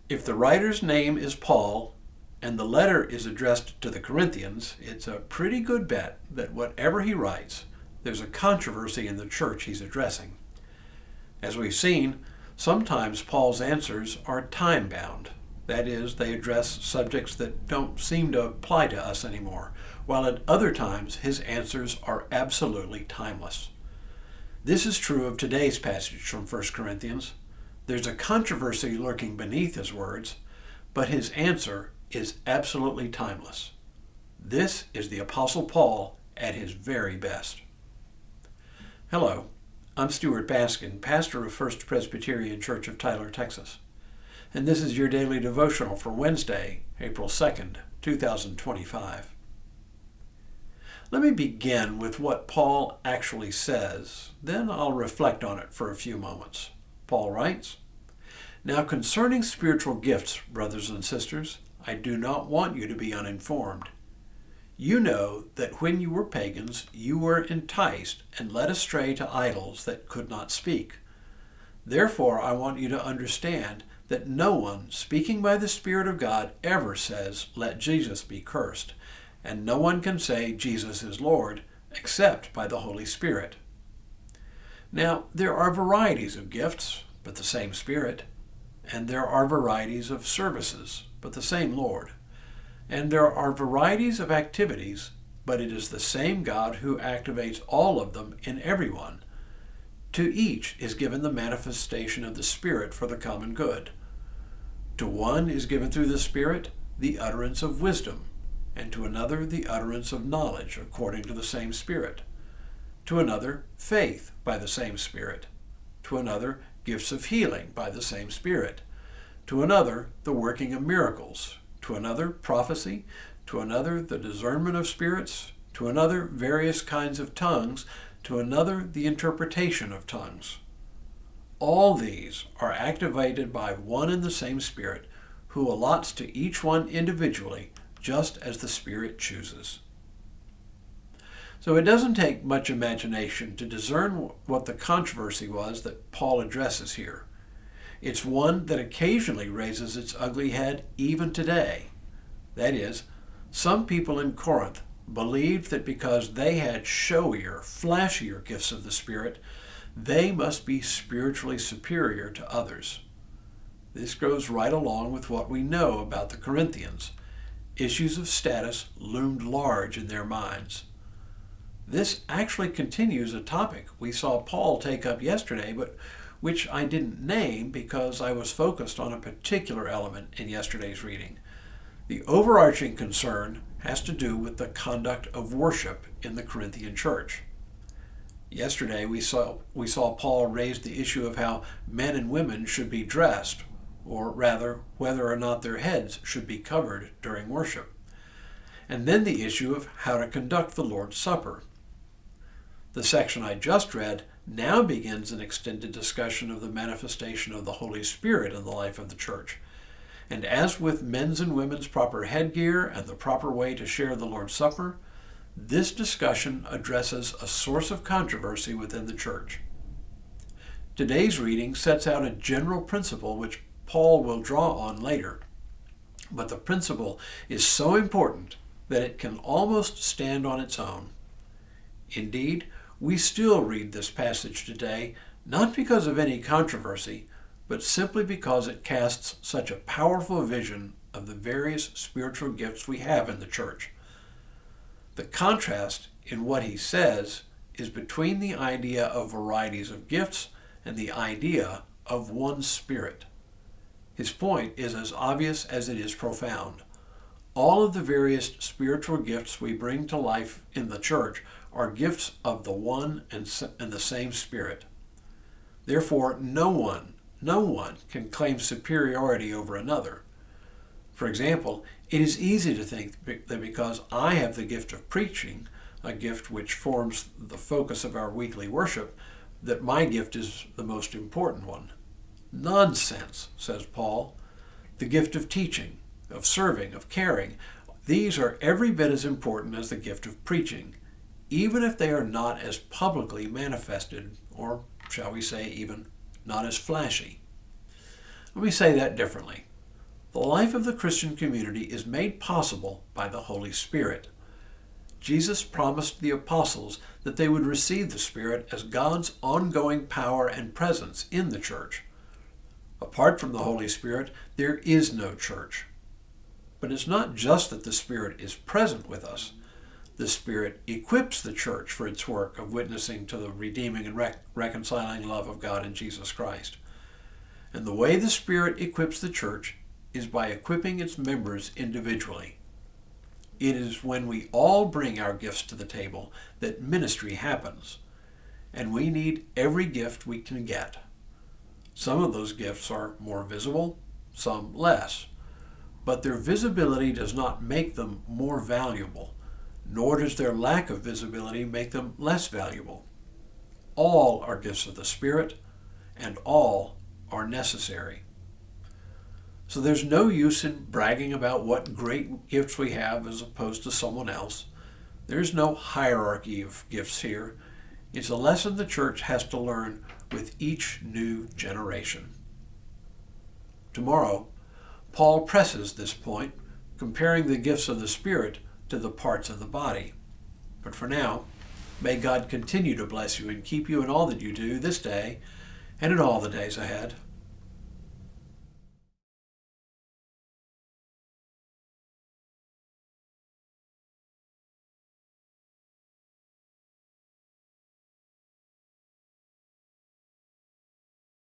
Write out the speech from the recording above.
If the writer's name is Paul and the letter is addressed to the Corinthians, it's a pretty good bet that whatever he writes, there's a controversy in the church he's addressing. As we've seen, sometimes Paul's answers are time-bound. That is, they address subjects that don't seem to apply to us anymore, while at other times his answers are absolutely timeless. This is true of today's passage from 1 Corinthians. There's a controversy lurking beneath his words, but his answer is absolutely timeless. This is the Apostle Paul at his very best. Hello, I'm Stuart Baskin, pastor of First Presbyterian Church of Tyler, Texas. And this is your daily devotional for Wednesday, April 2nd, 2025. Let me begin with what Paul actually says, then I'll reflect on it for a few moments. Paul writes, "Now concerning spiritual gifts, brothers and sisters, I do not want you to be uninformed. You know that when you were pagans, you were enticed and led astray to idols that could not speak. Therefore, I want you to understand that no one speaking by the Spirit of God ever says, 'Let Jesus be cursed,' and no one can say Jesus is Lord except by the Holy Spirit. Now, there are varieties of gifts, but the same Spirit. And there are varieties of services, but the same Lord. And there are varieties of activities, but it is the same God who activates all of them in everyone. To each is given the manifestation of the Spirit for the common good. To one is given through the Spirit the utterance of wisdom, and to another the utterance of knowledge according to the same Spirit. To another, faith by the same Spirit. To another, gifts of healing by the same Spirit. To another, the working of miracles. To another, prophecy. To another, the discernment of spirits. To another, various kinds of tongues. To another, the interpretation of tongues. All these are activated by one and the same Spirit, who allots to each one individually, just as the Spirit chooses." So it doesn't take much imagination to discern what the controversy was that Paul addresses here. It's one that occasionally raises its ugly head even today. That is, some people in Corinth believed that because they had showier, flashier gifts of the Spirit, they must be spiritually superior to others. This goes right along with what we know about the Corinthians. Issues of status loomed large in their minds. This actually continues a topic we saw Paul take up yesterday, but which I didn't name because I was focused on a particular element in yesterday's reading. The overarching concern has to do with the conduct of worship in the Corinthian church. Yesterday we saw Paul raise the issue of how men and women should be dressed, or rather, whether or not their heads should be covered during worship. And then the issue of how to conduct the Lord's Supper. The section I just read now begins an extended discussion of the manifestation of the Holy Spirit in the life of the church. And as with men's and women's proper headgear and the proper way to share the Lord's Supper, this discussion addresses a source of controversy within the church. Today's reading sets out a general principle which Paul will draw on later, but the principle is so important that it can almost stand on its own. Indeed, we still read this passage today not because of any controversy, but simply because it casts such a powerful vision of the various spiritual gifts we have in the church. The contrast in what he says is between the idea of varieties of gifts and the idea of one Spirit. His point is as obvious as it is profound. All of the various spiritual gifts we bring to life in the church are gifts of the one and the same Spirit. Therefore, no one can claim superiority over another. For example, it is easy to think that because I have the gift of preaching, a gift which forms the focus of our weekly worship, that my gift is the most important one. Nonsense, says Paul. The gift of teaching, of serving, of caring, these are every bit as important as the gift of preaching, even if they are not as publicly manifested, or shall we say even not as flashy. Let me say that differently. The life of the Christian community is made possible by the Holy Spirit. Jesus promised the apostles that they would receive the Spirit as God's ongoing power and presence in the church. Apart from the Holy Spirit, there is no church. But it's not just that the Spirit is present with us. The Spirit equips the church for its work of witnessing to the redeeming and reconciling love of God in Jesus Christ. And the way the Spirit equips the church is by equipping its members individually. It is when we all bring our gifts to the table that ministry happens, and we need every gift we can get. Some of those gifts are more visible, some less, but their visibility does not make them more valuable, nor does their lack of visibility make them less valuable. All are gifts of the Spirit, and all are necessary. So there's no use in bragging about what great gifts we have as opposed to someone else. There's no hierarchy of gifts here. It's a lesson the church has to learn with each new generation. Tomorrow, Paul presses this point, comparing the gifts of the Spirit to the parts of the body. But for now, may God continue to bless you and keep you in all that you do this day and in all the days ahead.